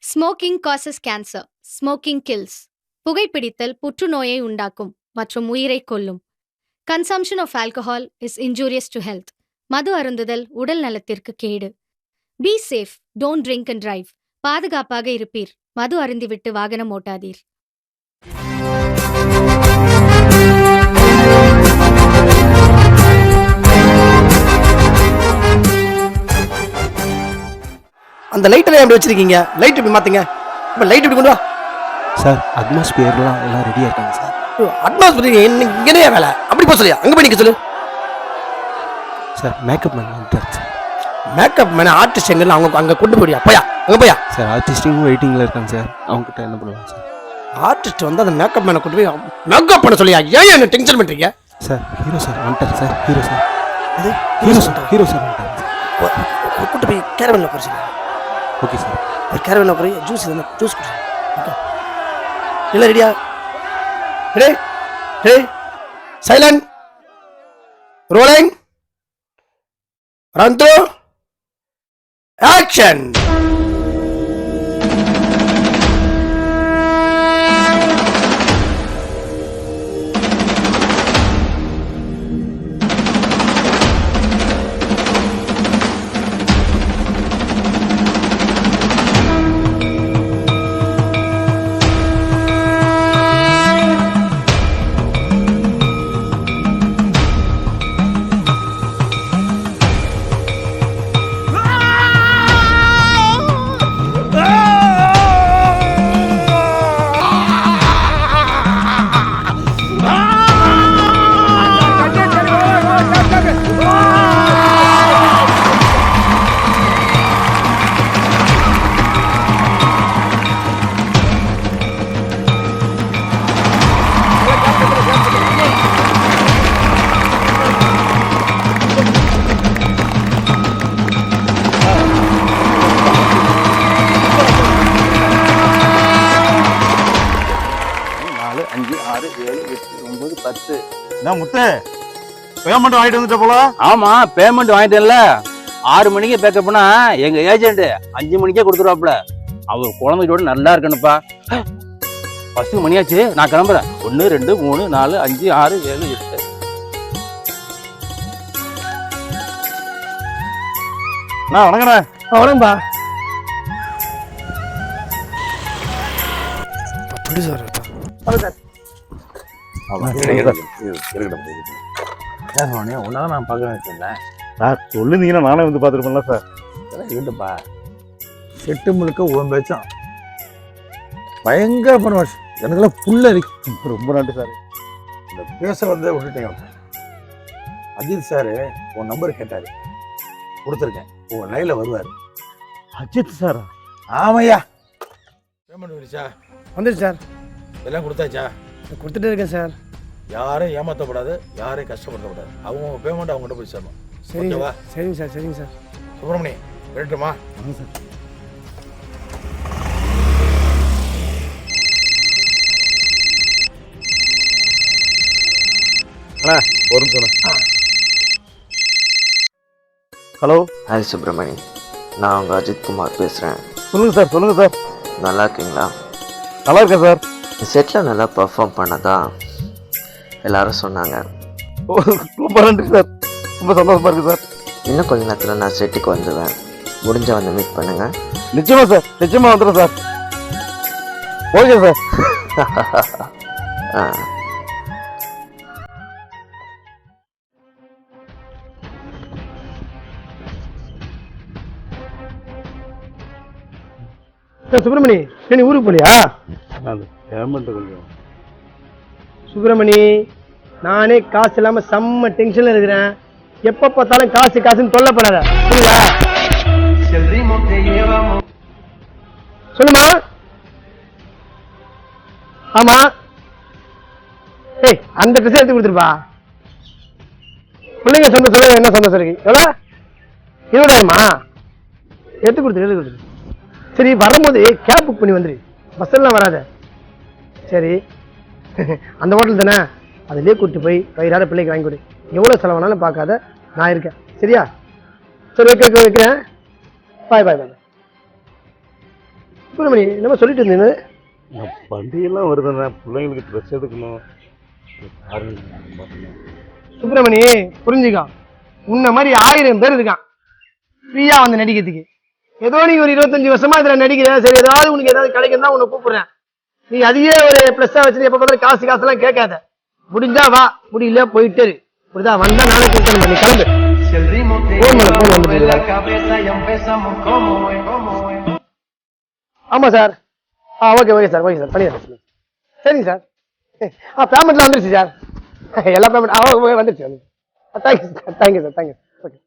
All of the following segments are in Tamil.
Smoking causes cancer. Smoking kills. புகைப்பிடித்தல் புற்றுநோயை உண்டாக்கும் மற்றும் உயிரை கொல்லும். Consumption of alcohol is injurious to health. மது அருந்துதல் உடல் நலத்திற்கு கேடு. Be safe, don't drink and drive. பாதுகாப்பாக இருப்பீர். மது அருந்திவிட்டு வாகனம் ஓட்டாதீர். அந்த லைட்டை எப்படி வச்சிருக்கீங்க? லைட் இப்படி மாத்தீங்க. இப்போ லைட் இப்படி கொண்டு வா சார். அட்மாஸ்பியர்லாம் எல்லாம் ரெடியாக இருக்காங்க சார். அட்மாஸ்பியர் இங்கேயே வேலை. அப்படி போக சொல்லியா? அங்கே போய் நிற்க சொல்லு சார். மேக்கப் மேன் வந்துட்டார் சார். மேக்கப் மேன் ஆர்டிஸ்ட் எங்கே? அவங்க அங்கே கொண்டு போயியா? போயா அங்கே போயா சார். ஆர்டிஸ்டிங் வெயிட்டிங்கில் இருக்காங்க சார். அவங்ககிட்ட என்ன பண்ணுவாங்க சார்? ஆர்டிஸ்ட் வந்து அந்த மேக்கப் மேனை கொண்டு போய் மேக்கப் பண்ண சொல்லியா? ஏன் என்ன டென்ஷன் பண்ணுறீங்க? சார் ஹீரோ சார் வந்துட்டார் சார். Hero sir. அது ஹீரோ சார். ஹீரோ சார் வந்துட்டார். கூட்டு போய் கேரவனில் குறைச்சிங்க. Okay sir. கேரவனில் குறை. ஜூஸ் ஜூஸ் குடி. ஓகே இல்லை ரெடியா? Ready ready silent rolling run through action. Muthu payment வாங்கிட்டு வந்துட்ட போல. ஆமா, பேமெண்ட் வாங்கிட்டேன்ல. 6 மணிக்கு பேக்கப் பண்ணா எங்க ஏஜென்ட் 5 மணிக்கே கொடுத்துருவாப்ல. அவர் குழந்தையோட நல்லா இருக்கணுப்பா. 10 மணியாச்சு, நான் கிளம்புறேன். 1 2 3 4 5 6 7 8. நான் வணங்குறேன். வணங்கம்பா. அப்படி சார். உன்னால நான் பார்க்க சார் சொல்லிருந்தீங்கன்னா நானே வந்து பார்த்துருப்பேன்ல சார். இல்லப்பா, செட்டு முழுக்க ஓம் பேச்சான் பயங்கர பண்ணுவார். எனக்கெல்லாம் புல்ல இருக்கு. ரொம்ப நன்றி சார். இந்த பேச வந்து விட்டுட்டேங்க. அஜித் சார் உன் நம்பர் கேட்டாரு, கொடுத்துருக்கேன். உன் லைன்ல வருவார். அஜித் சாரா? ஆமையா. பேமெண்ட் வந்துருச்சா? வந்துடுச்சு சார். எல்லாம் கொடுத்தாச்சா? கொடுத்துட்டே இருக்கேன் சார். யாரையும் ஏமாற்றப்படாது, யாரையும் கஷ்டப்படுத்தப்படாது. அவங்க பேமெண்ட் அவங்ககிட்ட போய் சேரணும். சரிங்க சரிங்க சார். சரிங்க சார். சுப்பிரமணி கேட்டுமா? சார். அண்ணா ஒரு நிமிஷம். ஹலோ. ஹாய் சுப்பிரமணி, நான் உங்கள் அஜித் குமார் பேசுகிறேன். சொல்லுங்கள் சார். சொல்லுங்கள் சார். நல்லா இருக்கீங்களா? நல்லா இருக்கேன் சார். செட்டில் நல்லா பர்ஃபார்ம் பண்ணதா எல்லாரும் சொன்னாங்க. ரொம்ப நன்றி சார். ரொம்ப சந்தோஷமா இருக்கு சார். இன்னும் கொஞ்ச நேரத்தில் நான் செட்டுக்கு வந்துடுவேன். முடிஞ்ச வந்து மீட் பண்ணுங்க. நிச்சயமா சார். நிச்சயமா வந்துடுறேன் சார். Okay sir. சுப்பிரமணி, நீ ஊருக்கு போலியா? பேமெண்ட் கொஞ்சம். சுப்பிரமணி, நானே காசு இல்லாம செம்ம டென்ஷன்ல இருக்கிறேன். எப்ப பார்த்தாலும் காசு காசுன்னு தொல்லப்படாத. சொல்லுமா. ஆமா. ஏய், அந்த ட்ரெஸ் எடுத்து கொடுத்துருப்பா. பிள்ளைங்க சந்தோஷம் என்ன சந்தோஷம் இருக்கு? எவ்வளோ? 20,000மா? எடுத்து கொடுத்துரு. சரி, வரும்போது கேப் புக் பண்ணி வந்துரு. பஸ் எல்லாம் வராத. சரி, அந்த ஹோட்டல் தானே, அதுலேயே கூப்பிட்டு போய் வயிறார பிள்ளைக்கு வாங்கி கொடு. எவ்வளோ செலவானாலும் பார்க்காத, நான் இருக்கேன். சரியா? சரி, ஓகே, வைக்கிறேன். பாய் பாய் பாய். சுப்பிரமணி என்னமோ சொல்லிட்டு இருந்தீங்க. பண்டிகைலாம் வருதுண்ணே, பிள்ளைங்களுக்கு ட்ரெஸ் எடுக்கணும். சுப்பிரமணி புரிஞ்சுக்கோ, உன்ன மாதிரி 1000 பேர் இருக்கான் ஃப்ரீயா வந்து நடிக்கிறதுக்கு. ஏதோ நீ ஒரு 25 வருஷமா இதுல நடிக்கிற, சரி ஏதாவது உனக்கு ஏதாவது கிடைக்கும் தான் உன்னை கூப்பிடுறேன். நீ அதையே ஒரு பிளஸ்ஸா வச்சு எப்ப பார்த்தாலும் காசு காசுலாம் கேட்காத. முடிஞ்சா வா, முடியல போயிட்டே இரு. புரியுதா? வந்தா நானே கூப்பிட்டு பண்ணி கிளம்பு. ஆமா sir. Okay okay sir, okay sir, பண்ணிடுறேன். சரிங்க சார். பேமெண்ட்லாம் வந்துருச்சு சார், எல்லா பேமெண்ட் வந்துருச்சு. Thank you sir, thank you sir, thank you. Okay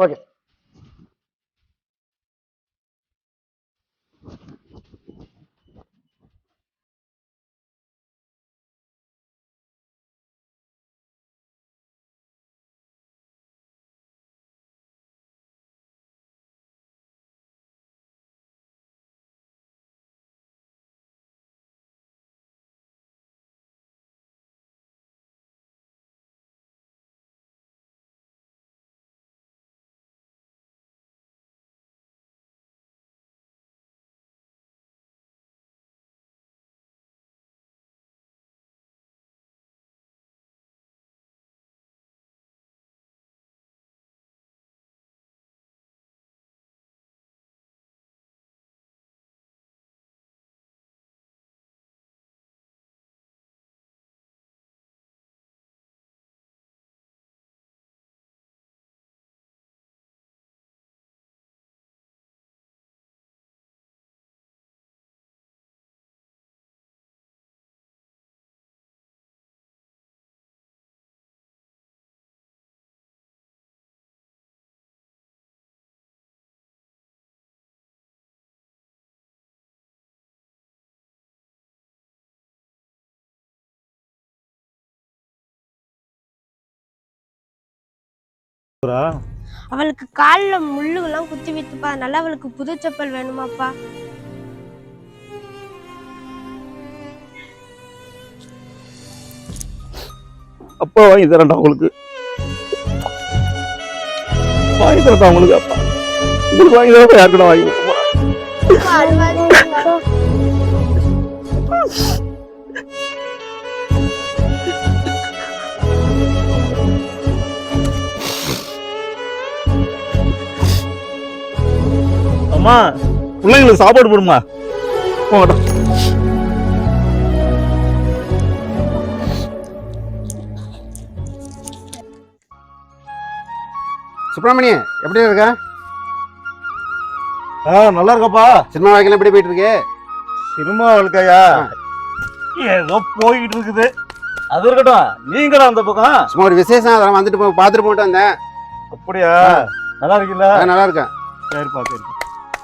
okay. அவளுக்கு கால்ல முள்ளுகள்லாம் குத்தி விட்டுப்பா, அதனால அவளுக்கு புது செப்பல் வேணுமாப்பா. அப்பா வாங்கி தரேன்டா உங்களுக்கு, வாங்கி தரேன்டா உங்களுக்கு. அப்பா உங்களுக்கு வாங்கி தரப்பா, யாருக்கடா வாங்கி அம்மா பிள்ளைங்களுக்கு சாப்பாடு போடுமா. போகட்டும். சுப்பிரமணி எப்படி இருக்க? நல்லா இருக்கப்பா. சினிமா வாழ்க்கையில எப்படி போயிட்டு இருக்கு? சினிமா வாழ்க்கையா ஏதோ போயிட்டு இருக்குது. அது இருக்கட்டும், நீங்கடா அந்த பக்கம் சும்மா ஒரு விசேஷம், அதெல்லாம் வந்துட்டு பார்த்துட்டு போயிட்டு வந்தேன். அப்படியா? நல்லா இருக்கீங்களா? நல்லா இருக்கேன். சரிப்பா சரிப்பா.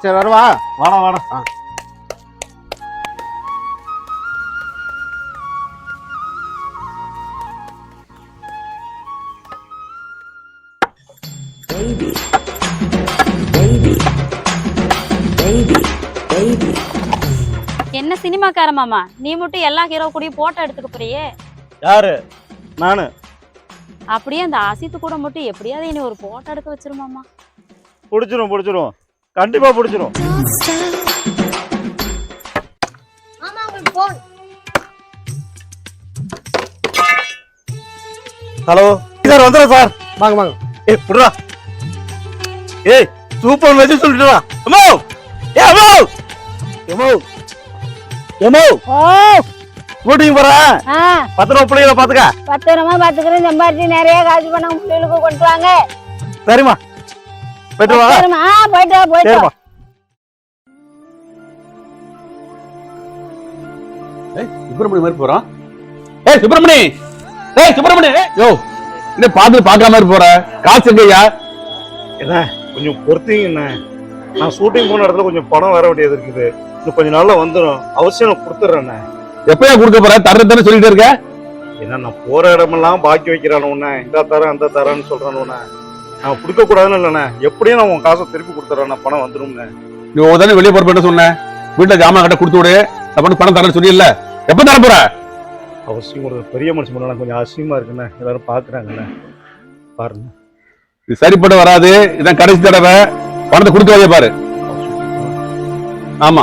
சரி வரவா? வாடா வாடா. என்ன சினிமாக்கார மாமா, நீ மட்டும் எல்லா ஹீரோ கூடயும் போட்டோ எடுத்துக்க போறியே? யாரு? நானு. அப்படியே அந்த அசித்து கூட மட்டும் எப்படியாவது இனி ஒரு போட்டோ எடுக்க வச்சிருமாமா. பிடிச்சிரும் பிடிச்சிரும், கண்டிப்பா பிடிச்சிரும். ஹலோ சார், வந்துடுறேன் சார். வாங்க வாங்க. புடுறா. ஏய் சூப்பர் மெசேஜ் சொல்லிட்டு வா. எமோ எமோ எமோ எமோ ஷூட்டிங் போறேன். 10 ரூபா பிள்ளைகளை பாத்துக்க. 10 ரூபா பாத்துக்கிறேன், சம்பாதிச்சு நிறைய காசு பண்ண பிள்ளைகளுக்கு கொண்டு வாங்க. சரிம்மா, போயிட்டு வா. போயிட்டு வா போயிட்டு வா. சுப்பிரமணி மாதிரி போறான். ஏய் சுப்பிரமணி, ஏய் சுப்பிரமணி, யோ இந்த பாத்து பாக்காம மாதிரி போற, காசு எங்கயா? என்ன கொஞ்சம் பொறுத்தீங்கண்ணே, நான் ஷூட்டிங் போன இடத்துல கொஞ்சம் பணம் வர வேண்டியது இருக்குது. இன்னும் கொஞ்ச நாள்ல வந்துடும், அவசியம் நான் கொடுத்துட்றேண்ணே. எப்பயா கொடுக்க போற? தரத்தானே சொல்லிட்டு இருக்க. ஏன்னா நான் போற இடமெல்லாம் பாக்கி வைக்கிறானுண்ணே, இந்த தரேன் அந்த தரேன்னு சொல்றானுண்ணே. நான் கொடுக்க கூடாதுன்னு இல்லைண்ணே, எப்படியும் நான் உன் காசை திருப்பி கொடுத்துட்றேன், பணம் வந்துடும்ண்ணே. நீ தானே வெளியே போற சொன்னேன், வீட்டுல ஜாமான் கட்ட கொடுத்து விடு, அப்ப பணம் தரேன்னு சொல்லி இல்ல. எப்ப தர போற? அவசியம் ஒரு பெரிய மனுஷன் பண்ணலாம், கொஞ்சம் அவசியமா இருக்குண்ணே, எல்லாரும் பாக்குறாங்கண்ணே, பாருங்க. இது சரிப்பட்டு வராது, இதான் கடைசி தடவை, பணத்தை கொடுத்து வைய பாரு. ஆமா.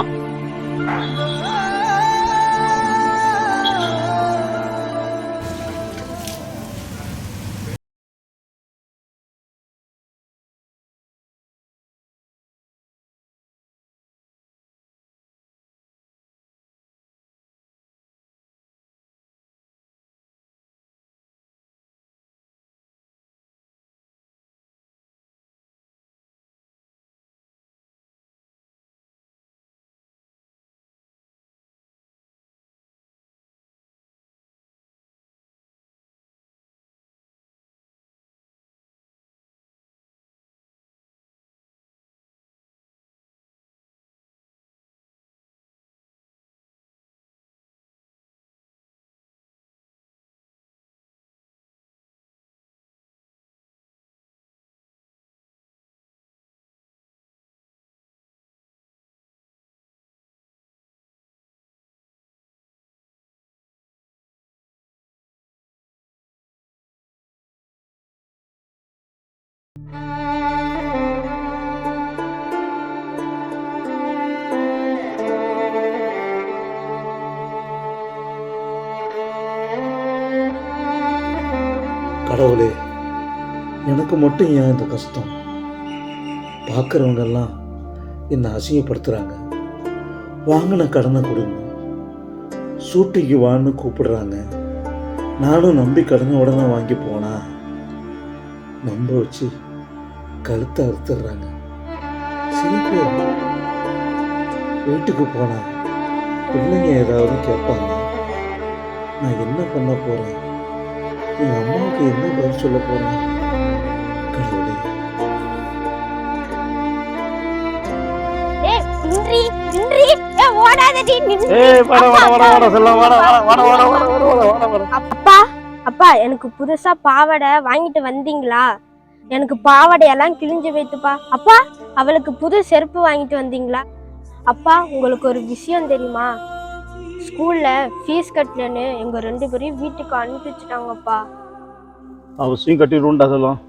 கடவுளே, எனக்கு மட்டும் ஏன் இந்த கஷ்டம்? பார்க்குறவங்க எல்லாம் என்னை அசிங்கப்படுத்துகிறாங்க. வாங்கின கடனை கொடுங்க, சூட்டிக்கு வான்னு கூப்பிடுறாங்க. நானும் நம்பி கடனை உடனே வாங்கி போனா நம்ப வச்சு கழுத்தை அறுத்துடுறாங்க. சிரிப்பு. வீட்டுக்கு போனா பிள்ளைங்க ஏதாவது கேட்பாங்க. நான் என்ன பண்ண போகிறேன்? என் அம்மாவுக்கு என்ன பதில் சொல்ல போறேன்? கடவுளே. அப்பா அப்பா, எனக்கு புதுசா பாவாடை வாங்கிட்டு வந்தீங்களா? எனக்கு பாவாடையெல்லாம் கிழிஞ்சு வைத்துப்பா. அப்பா, அவளுக்கு புது செருப்பு வாங்கிட்டு வந்தீங்களா? அப்பா, உங்களுக்கு ஒரு விஷயம் தெரியுமா? ஸ்கூல்ல ஃபீஸ் கட்டலன்னு எங்க 2 பேரையும் வீட்டுக்கு அனுப்பி வச்சுட்டாங்கப்பா. அவசியம் கட்டிடுவோம்டா செல்லம்.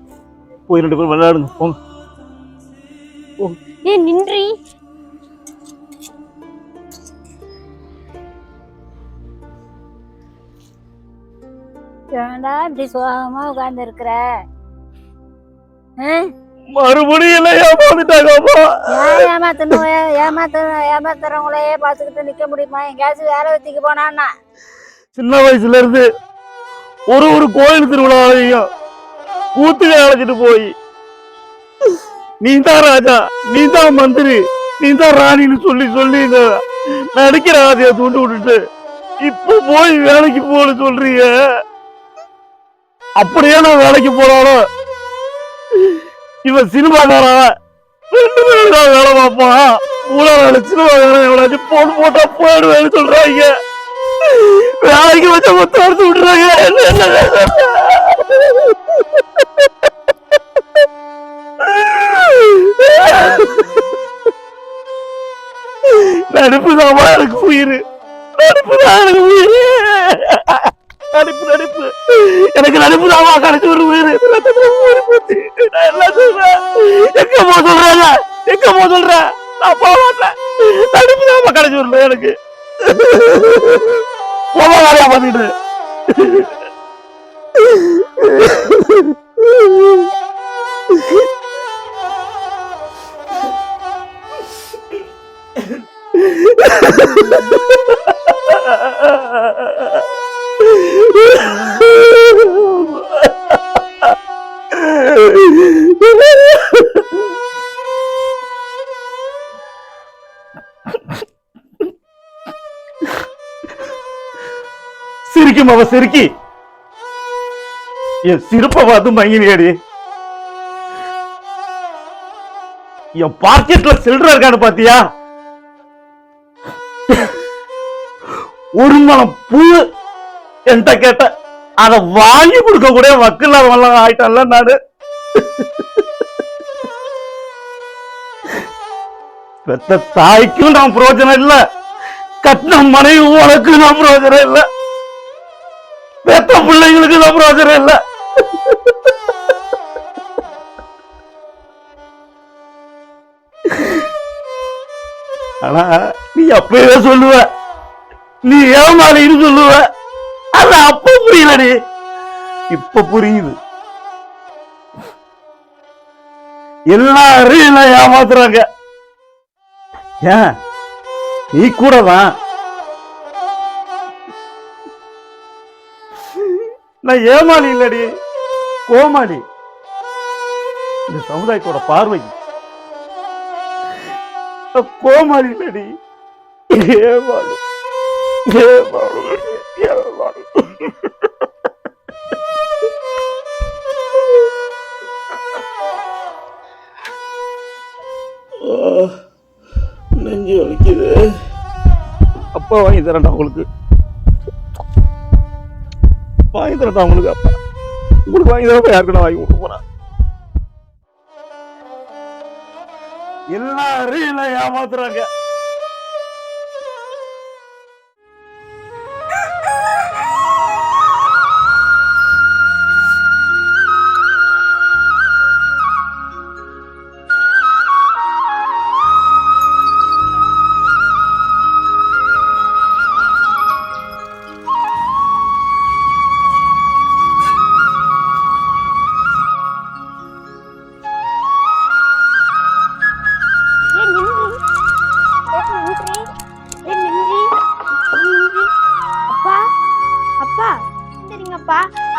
போய் 2 பேரும் விளையாடுங்க போங்க. நின்றி. ஏன்டா இப்படி சோகமா உட்கார்ந்து இருக்கிற? மறுபடியும் ஏமாந்துட்டாங்கப்பா. ஏமாத்துறவங்களே பாத்துக்கிட்டு நிக்க முடியுமா? எங்கேயாச்சும் வேலை வச்சுக்கு போனான்னா? சின்ன வயசுல இருந்து ஒரு கோயில் திருவிழாவையும் கூத்துக்கு அழைச்சிட்டு போய் நீ தான் ராஜா, நீ தான் மந்திரி, நீ தான் ராணின்னு சொல்லி சொல்லி நடிக்கிற ஆசையை தூண்டு விட்டுட்டு இப்ப போய் வேலைக்கு போன்னு சொல்றீங்க. அப்படியே நான் வேலைக்கு போனாலும் இவன் சினிமாக்காரன் 2 பேரும் தான் வேலை பார்ப்பான். ஊழல் சினிமாக்காரன் எவ்வளவு போன் போட்டா போயிடுவேன்னு சொல்றாங்க. வேலைக்கு வச்ச மொத்தம் எடுத்து விட்டுறாங்க. நடிப்பு தான் எனக்கு உயிர். நடிப்பு தான் எனக்கு உயிர். நடிப்பு எனக்கு நடிப்பு தான் கிடைச்சி ஒரு உயிர். நான் என்ன சொல்றேன்? எங்க போ சொல்றாங்க? எங்க போ சொல்றேன்? நான் போக மாட்டேன். நடிப்பு தான் கிடைச்சி வரல எனக்கு. போக வேலையா பண்ணிட்டு சிரிக்கும் அவ சிரிக்கி என் சிரிப்பை பார்த்து மங்கினியடி. என் பாக்கெட்ல சில்லற இருக்கான்னு பாத்தியா? ஒரு மனம் பூ என்கிட்ட கேட்ட அதை வாங்கி கொடுக்க கூட வக்கில்லாத ஆயிட்டேன்ல நானு. பெத்த தாய்க்கும் நான் பிரயோஜனம் இல்ல, கட்டின மனைவி உனக்கு நான் பிரயோஜனம் இல்ல, பெத்த பிள்ளைங்களுக்கு நான் பிரயோஜனம் இல்ல. ஆனா நீ அப்பவே சொல்லுவ, நீ ஏமாளின்னு சொல்லுவ. அது அப்ப புரியலடி, இப்ப புரியுது. எல்லாரும் என்ன ஏமாத்துறாங்க. ஏன் நீ கூட தான். நான் ஏமாளி இல்லடி, கோமாளி. இந்த சமுதாயத்தோட பார்வை கோமாளி இல்லடி, ஏமாளி. ஏமாளி ஏமாளி. நெஞ்சு வலிக்குது. அப்பா வாங்கி தரேன்டா உங்களுக்கு, வாங்கி தரேன்டா உங்களுக்கு. அப்பா உங்களுக்கு வாங்கி தரப்ப யாருக்குன்னா வாங்கி கொடுக்க போறேன். எல்லாரும் என்ன ஏமாத்துறாங்க.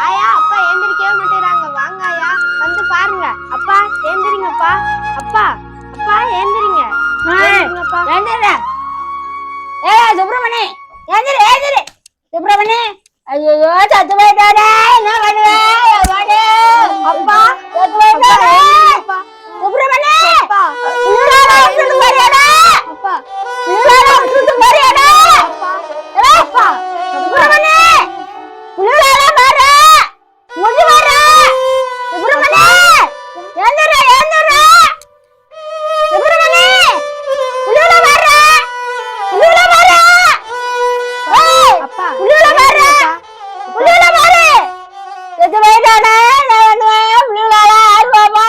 ஆயா அப்பா எந்திரிக்கவே மாட்டேறாங்க. வாங்க ஆயா, வந்து பாருங்க. அப்பா எந்திரிங்கப்பா. அப்பா அப்பா எந்திரிங்க. எந்திரிங்க. சுப்பிரமணி எந்திரி, எந்திரி சுப்பிரமணி. ஐயோ சத்து போயிட்டானே, என்ன பண்ணுவேன்? அப்பா சத்து போயிட்டானே. சுப்பிரமணி அப்பா சுப்பிரமணி புள்ளியோட பாரு, முடி வர சுப்பிரமணி. எந்திர எந்திர சுப்பிரமணி, புள்ளியோட பாரு, புள்ளியோட பாரு. ஏய் அப்பா புள்ளியோட பாரு, புள்ளியோட பாரு. செத்து போயிட்டானே, நான் பண்ணுவேன். புள்ளியோட யார் பாப்பா?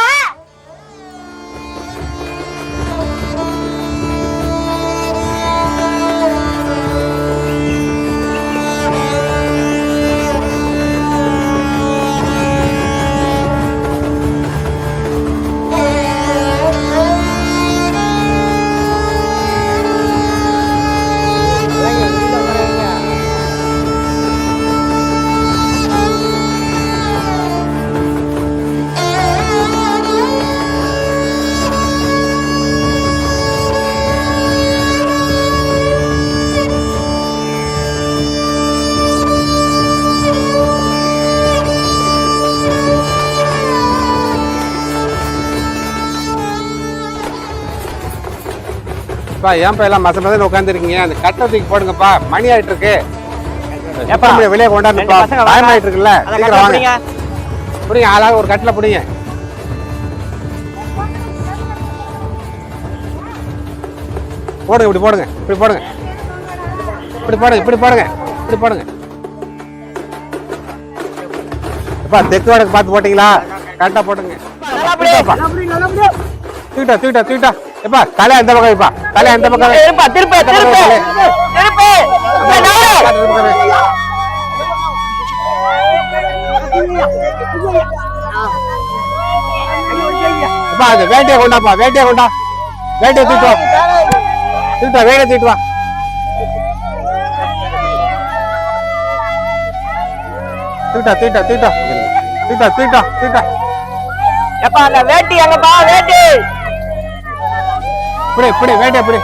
ஏன்ப்பா எல்லாம் மச மசன்னு உட்காந்துருக்கீங்க? அந்த கட்டை தூக்கி போடுங்கப்பா, மணி ஆயிட்டு இருக்கு. வெளியே கொண்டாந்துப்பா, டைம் ஆயிட்டு இருக்குல்ல. சீக்கிரம் வாங்க, புடிங்க. ஆளாக ஒரு கட்டில புடிங்க. போடுங்க, இப்படி போடுங்க, இப்படி போடுங்க, இப்படி போடுங்க, இப்படி போடுங்க, இப்படி போடுங்க. தெற்கு வடக்கு பார்த்து போட்டீங்களா? கரெக்டா போட்டுங்க. தூக்கிட்டா தூக்கிட்டா தூக்கிட்டா. எப்பா தலை அந்த பக்கம், இப்பா தலை அந்த பக்கம். வேட்டையை கொண்டாப்பா, வேட்டையை கொண்டா, வேட்டையை தூக்கிட்டு தூக்கிட்டா, வேட்டையை தூக்கிட்டு வா. தூக்கிட்டா தூக்கிட்டா தூக்கிட்டா தூக்கிட்டா தூக்கிட்டா தூக்கிட்டா. எப்பா அந்த வேட்டி எங்கப்பா? வேட்டி இப்படி இப்படி வேட்டையை இப்படி,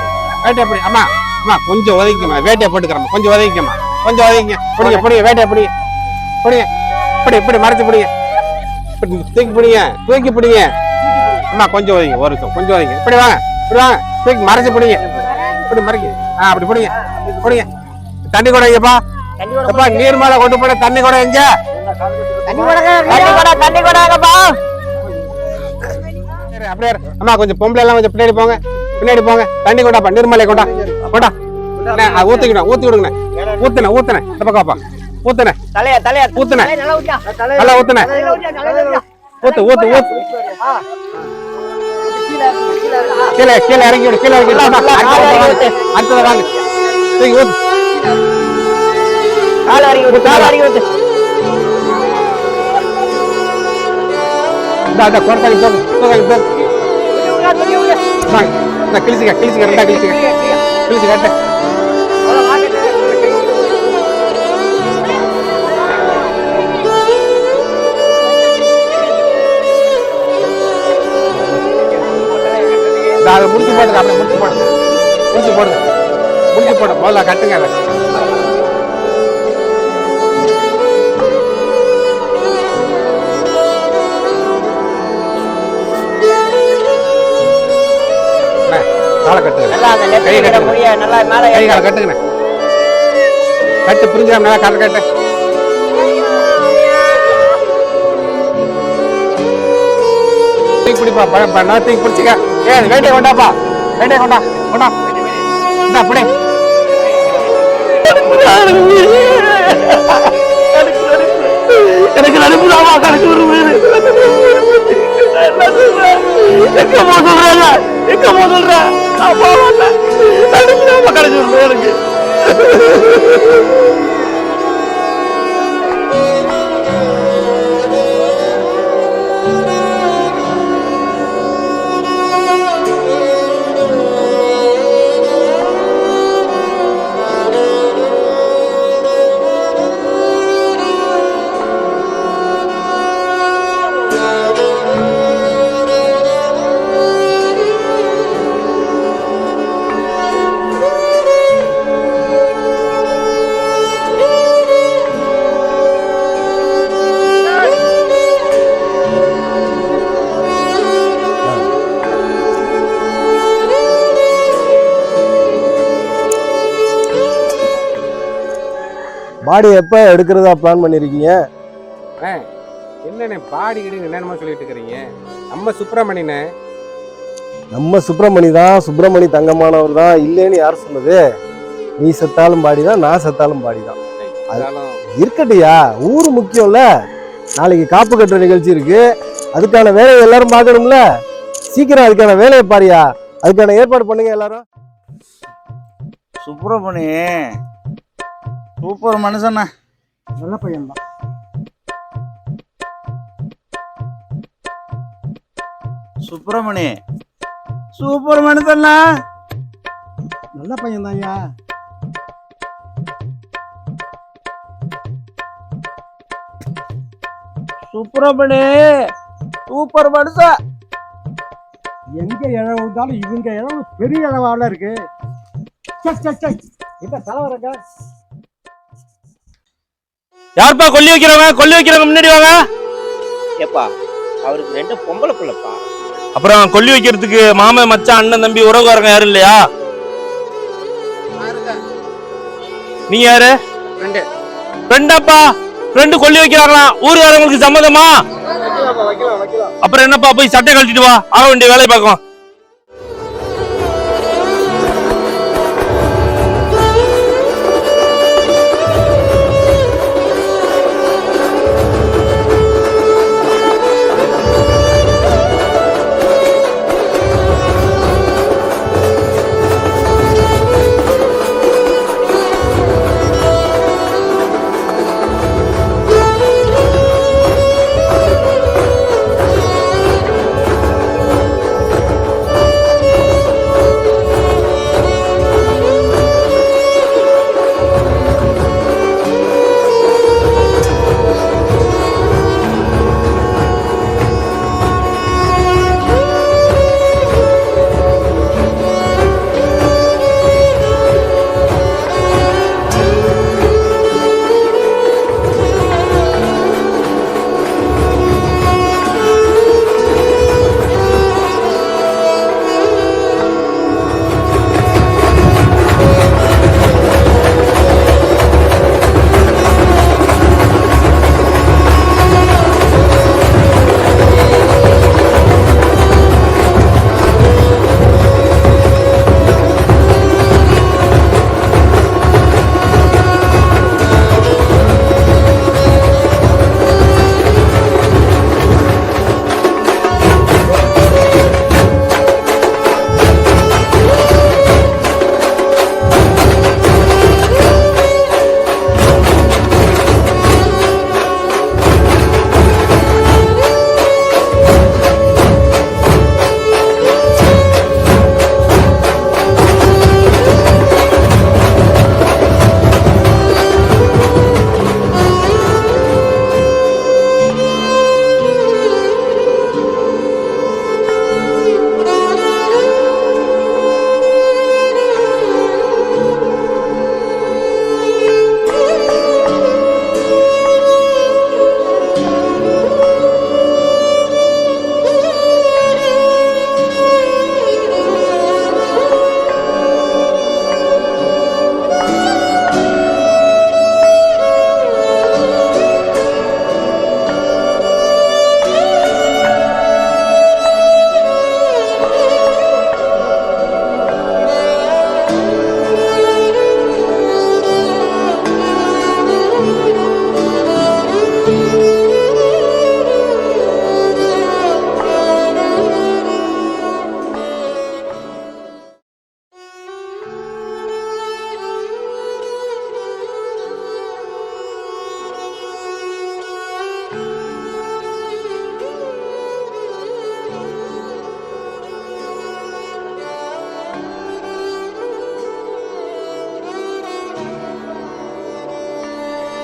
வேட்டையை இப்படி. அம்மா அம்மா கொஞ்சம் ஒதுக்கிக்கம்மா, வேட்டையை போட்டுக்கிறம்மா, கொஞ்சம் ஒதுக்கிக்கம்மா, கொஞ்சம் ஒதுக்கிங்க. பிடிங்க பிடிங்க, வேட்டையை பிடிங்க பிடிங்க. இப்படி இப்படி மறைச்சு பிடிங்க, இப்படி தூக்கி பிடிங்க, தூக்கி பிடிங்க. அம்மா கொஞ்சம் ஒதுங்க, ஒரு நிமிஷம் கொஞ்சம் ஒதுங்க. இப்படி வாங்க, இப்படி வாங்க, தூக்கி மறைச்சு பிடிங்க, இப்படி மறைக்க. அப்படி பிடிங்க பிடிங்க. தண்ணி கூட எங்கப்பா? எப்பா நீர் மேல கொண்டு போன தண்ணி கூட எங்க? தண்ணி கூடப்பா. அப்படியே அம்மா கொஞ்சம் பொம்பளை எல்லாம் கொஞ்சம் பின்னாடி போங்க, பின்னாடி போங்க. தண்ணி கொண்டாப்பா, நீர்மலை கொண்டா கொண்டா. ஊத்திக்கிட்டோம், ஊத்தி விடுங்க. ஊத்துனேன் ஊத்துனேன், இந்த பக்கம் பா, ஊத்துனேன் தலையா தலையா ஊத்துனேன், நல்லா ஊத்துனேன். ஊத்து ஊத்து ஊத்து கீழே கீழே இறங்கி விடு, கீழே இறங்கி விடு. அடுத்தது வாங்க. தூக்கி ஊத்து. இந்தா குடத்தாக்கி தூக்கு, தூக்காக்கி தூக்கு. வாங்க, கிழிச்சுக்க கிழிச்சுக்க, ரெண்டா கிழிச்சுக்க, கிழிச்சு கட்டு. அதை முடிச்சு போடுங்க, அப்படியே முடிச்சு போடுங்க, முடிச்சு போடுங்க, முடிச்சு போடு. முதல்ல கட்டுங்க அதை. காலை கட்டுங்க, கை கட்டுங்க, கை காலை கட்டுங்க, கட்டு புரிஞ்சுக்க மேல காலை கட்டு. தூக்கி பிடிப்பா, பழம் தூக்கி பிடிச்சிக்க. வேட்டையை கொண்டாப்பா, வேட்டையை கொண்டா, கொண்டா. இந்தா அப்படி எனக்கு நடிப்புதாமா கணக்கு வருவேன். எங்க போக சொல்றாங்க, எங்க போக சொல்றேன். நடிப்புதாமா கணக்கு வருவேன் எனக்கு. பாடி எப்போ எடுக்கிறதா பிளான் பண்ணியிருக்கீங்க? என்னண்ணே பாடி கிடி என்னென்னமோ சொல்லிட்டு இருக்கிறீங்க? நம்ம சுப்பிரமணியனே. நம்ம சுப்பிரமணி தான், சுப்பிரமணி தங்கமானவர் தான். இல்லைன்னு யார் சொன்னது? நீ செத்தாலும் பாடி தான், நான் செத்தாலும் பாடி தான். இருக்கட்டியா, ஊர் முக்கியம்ல. நாளைக்கு காப்பு கட்டுற நிகழ்ச்சி இருக்கு, அதுக்கான வேலையை எல்லாரும் பார்க்கணும்ல. சீக்கிரம் அதுக்கான வேலையை பாரியா, அதுக்கான ஏற்பாடு பண்ணுங்க எல்லாரும். சுப்பிரமணி சூப்பர் மனுஷண்ணா, நல்ல பையன் தான். சுப்பிரமணி சூப்பர் மனுஷண்ணா, நல்ல பையன் தான் ஐயா. சுப்பிரமணி சூப்பர் மனுஷன். எங்க இழவு இருந்தாலும் இவங்க இழவு பெரிய இழவால இருக்கு. இப்ப தலைவரங்க யாருப்பா கொல்லி வைக்கிறவங்க? கொல்லி வைக்கிறவங்க முன்னாடி வாங்க. ஏப்பா அவருக்கு 2 பொம்பளை பிள்ளைப்பா. அப்புறம் கொல்லி வைக்கிறதுக்கு மாமன் மச்சான் அண்ணன் தம்பி உறவுக்காரங்க யாரும் இல்லையா? நீ யாரு? ஃப்ரெண்டாப்பா. ஃப்ரெண்டு கொல்லி வைக்கிறாங்களா? ஊருக்காரங்களுக்கு சம்மதமா? அப்புறம் என்னப்பா, போய் சட்டை கழட்டிட்டு வா, ஆக வேண்டிய வேலையை பார்க்கலாம்.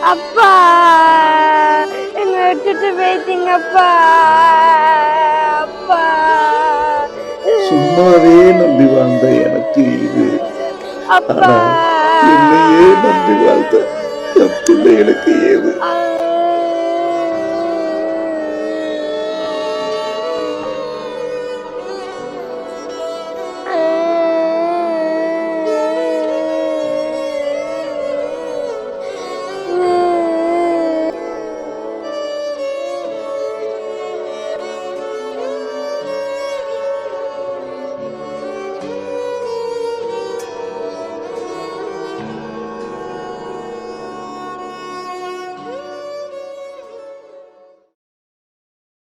அப்பா என்ன விட்டுட்டு போயிட்டீங்கப்பா. அப்பா சும்மாவே நம்பி வாழ்ந்த எனக்கு இது, அப்பா ஆனா என்னையே நம்பி வாழ்ந்த என் பிள்ளைகளுக்கு ஏது?